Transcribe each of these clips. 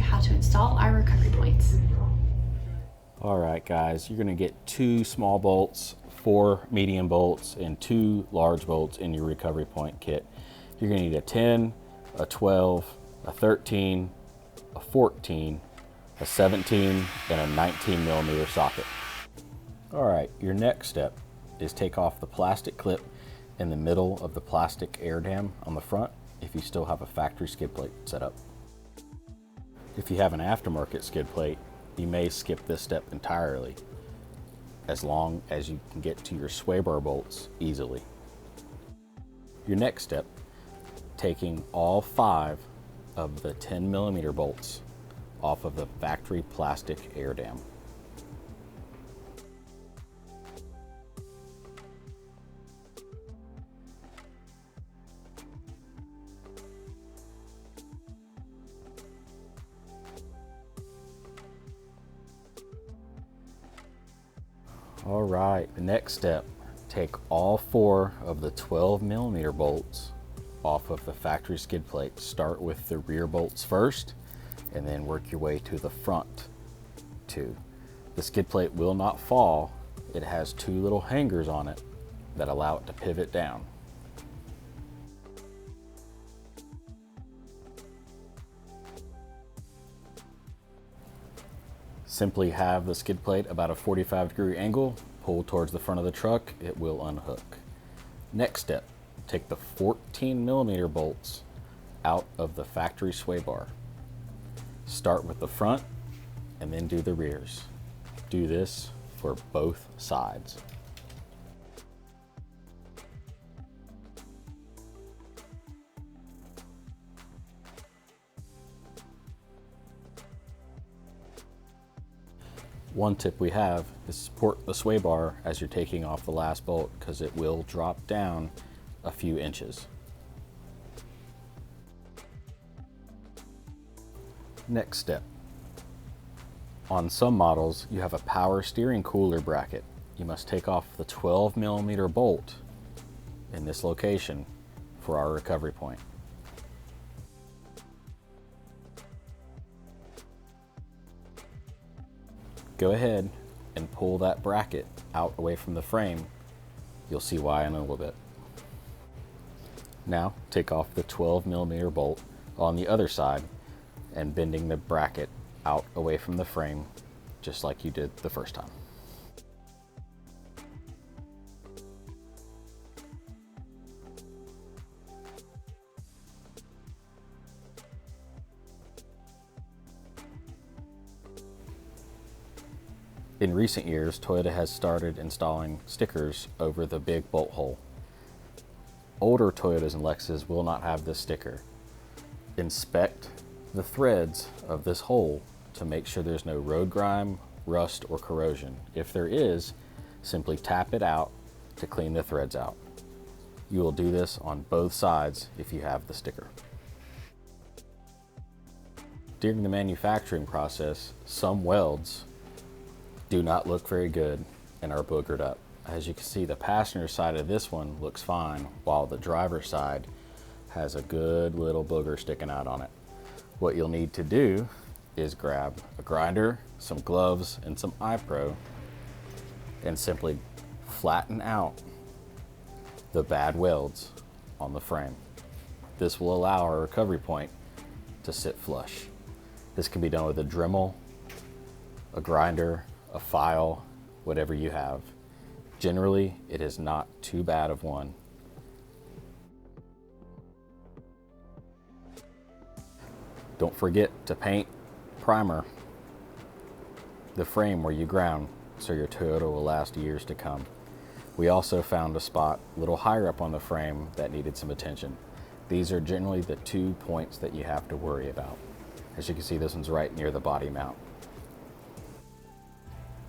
how to install our recovery points. All right, guys, you're going to get 2 small bolts, 4 medium bolts, and 2 large bolts in your recovery point kit. You're going to need a 10, a 12, a 13, a 14, a 17, and a 19 millimeter socket. All right, your next step is take off the plastic clip in the middle of the plastic air dam on the front if you still have a factory skid plate set up. If you have an aftermarket skid plate, you may skip this step entirely, as long as you can get to your sway bar bolts easily. Your next step, taking all 5 of the 10 millimeter bolts off of the factory plastic air dam. All right, the next step, take all 4 of the 12 millimeter bolts off of the factory skid plate. Start with the rear bolts first, and then work your way to the front 2. The skid plate will not fall. It has 2 little hangers on it that allow it to pivot down. Simply have the skid plate about a 45-degree angle, pull towards the front of the truck, it will unhook. Next step, take the 14 millimeter bolts out of the factory sway bar. Start with the front and then do the rears. Do this for both sides. One tip we have is support the sway bar as you're taking off the last bolt, because it will drop down a few inches. Next step. On some models, you have a power steering cooler bracket. You must take off the 12 millimeter bolt in this location for our recovery point. Go ahead and pull that bracket out away from the frame. You'll see why in a little bit. Now take off the 12 millimeter bolt on the other side and bending the bracket out away from the frame, just like you did the first time. In recent years, Toyota has started installing stickers over the big bolt hole. Older Toyotas and Lexus will not have this sticker. Inspect the threads of this hole to make sure there's no road grime, rust, or corrosion. If there is, simply tap it out to clean the threads out. You will do this on both sides if you have the sticker. During the manufacturing process, some welds do not look very good and are boogered up. As you can see, the passenger side of this one looks fine, while the driver's side has a good little booger sticking out on it. What you'll need to do is grab a grinder, some gloves, and some iPro, and simply flatten out the bad welds on the frame. This will allow our recovery point to sit flush. This can be done with a Dremel, a grinder, a file, whatever you have. Generally, it is not too bad of one. Don't forget to paint primer the frame where you ground so your Toyota will last years to come. We also found a spot a little higher up on the frame that needed some attention. These are generally the 2 points that you have to worry about. As you can see, this one's right near the body mount.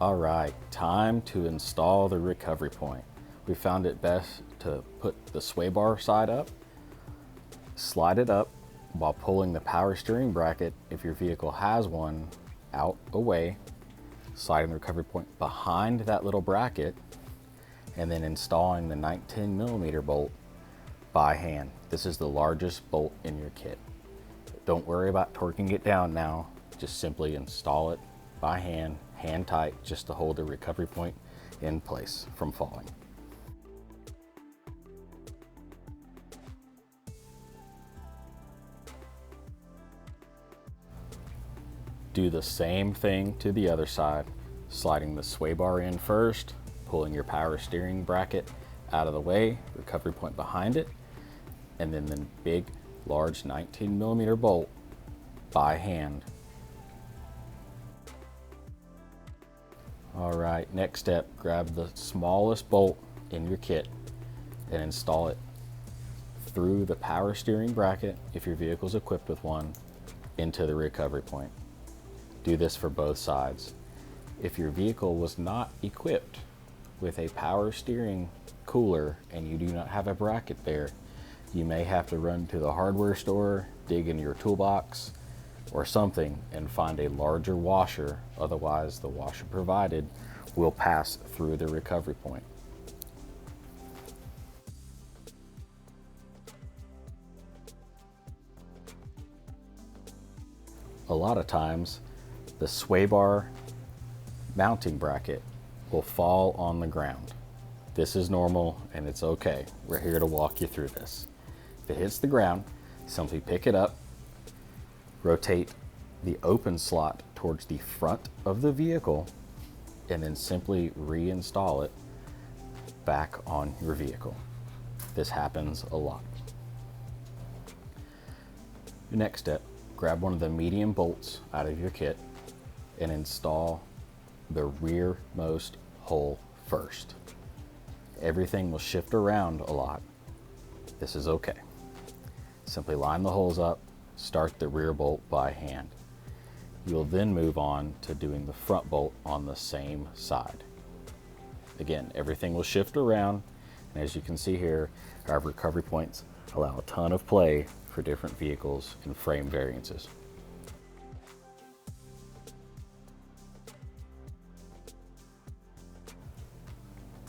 All right, time to install the recovery point. We found it best to put the sway bar side up, slide it up while pulling the power steering bracket, if your vehicle has one, out away, sliding the recovery point behind that little bracket, and then installing the 19 millimeter bolt by hand. This is the largest bolt in your kit. Don't worry about torquing it down now. Just simply install it by hand, hand tight, just to hold the recovery point in place from falling. Do the same thing to the other side, sliding the sway bar in first, pulling your power steering bracket out of the way, recovery point behind it, and then the big, large 19mm bolt by hand. All right, next step, grab the smallest bolt in your kit and install it through the power steering bracket, if your vehicle is equipped with one, into the recovery point. Do this for both sides. If your vehicle was not equipped with a power steering cooler and you do not have a bracket there, you may have to run to the hardware store, dig in your toolbox or something and find a larger washer. Otherwise, the washer provided will pass through the recovery point. A lot of times, the sway bar mounting bracket will fall on the ground. This is normal and it's okay. We're here to walk you through this. If it hits the ground, simply pick it up, rotate the open slot towards the front of the vehicle, and then simply reinstall it back on your vehicle. This happens a lot. Your next step, grab one of the medium bolts out of your kit and install the rearmost hole first. Everything will shift around a lot. This is okay. Simply line the holes up, start the rear bolt by hand. You'll then move on to doing the front bolt on the same side. Again, everything will shift around, and as you can see here, our recovery points allow a ton of play for different vehicles and frame variances.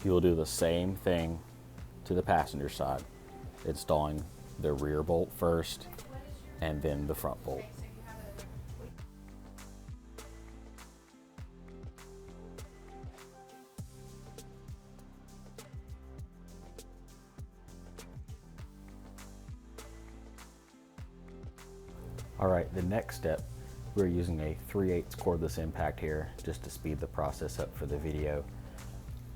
You will do the same thing to the passenger side, installing the rear bolt first and then the front bolt. All right, the next step, we're using a 3/8 cordless impact here just to speed the process up for the video.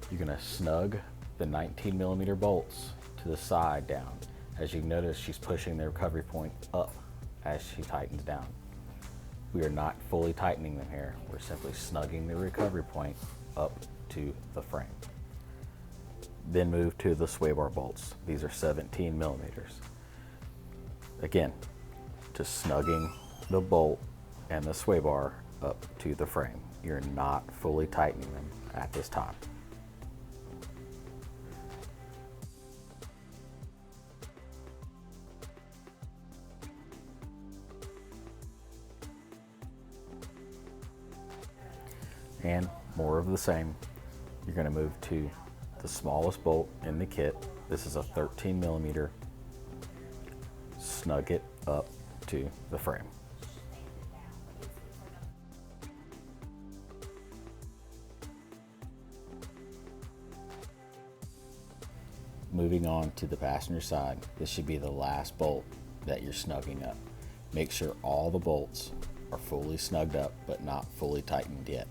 You're gonna snug the 19mm bolts to the side down. As you notice, she's pushing the recovery point up as she tightens down. We are not fully tightening them here. We're simply snugging the recovery point up to the frame. Then move to the sway bar bolts. These are 17mm. Again, to snugging the bolt and the sway bar up to the frame. You're not fully tightening them at this time. And more of the same. You're going to move to the smallest bolt in the kit. This is a 13mm. Snug it up to the frame. Moving on to the passenger side, this should be the last bolt that you're snugging up. Make sure all the bolts are fully snugged up but not fully tightened yet.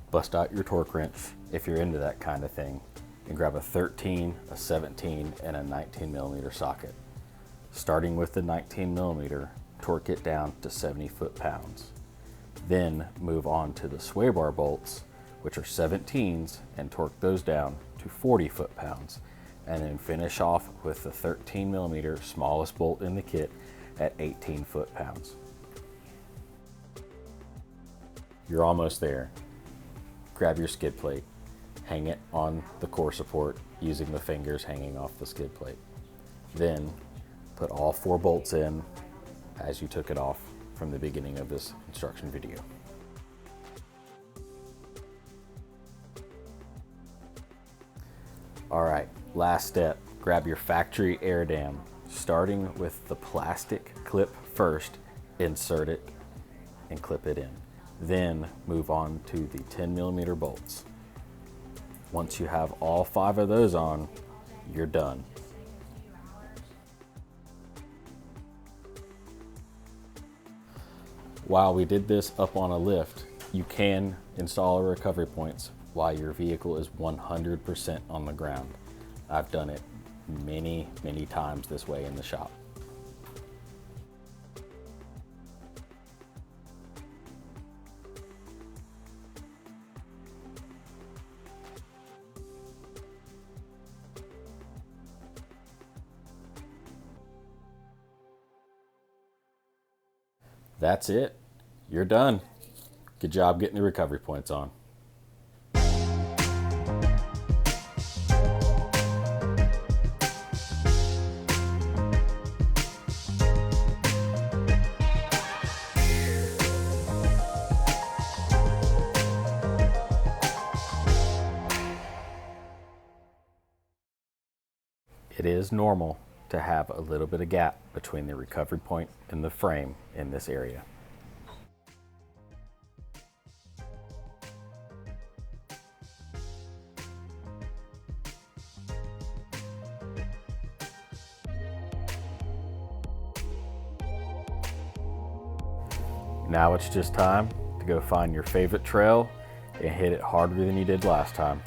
Bust out your torque wrench if you're into that kind of thing and grab a 13, a 17, and a 19mm socket. Starting with the 19mm, torque it down to 70 foot-pounds. Then move on to the sway bar bolts, which are 17s, and torque those down to 40 foot-pounds. And then finish off with the 13mm smallest bolt in the kit at 18 foot-pounds. You're almost there. Grab your skid plate, hang it on the core support using the fingers hanging off the skid plate. Then put all 4 bolts in as you took it off from the beginning of this instruction video. All right, last step, grab your factory air dam, starting with the plastic clip first insert it, and clip it in. Then move on to the 10mm bolts. Once you have all 5 of those on, you're done. While we did this up on a lift, you can install recovery points while your vehicle is 100% on the ground. I've done it many times this way in the shop. That's it. You're done. Good job getting the recovery points on. It is normal to have a little bit of gap between the recovery point and the frame in this area. Now it's just time to go find your favorite trail and hit it harder than you did last time.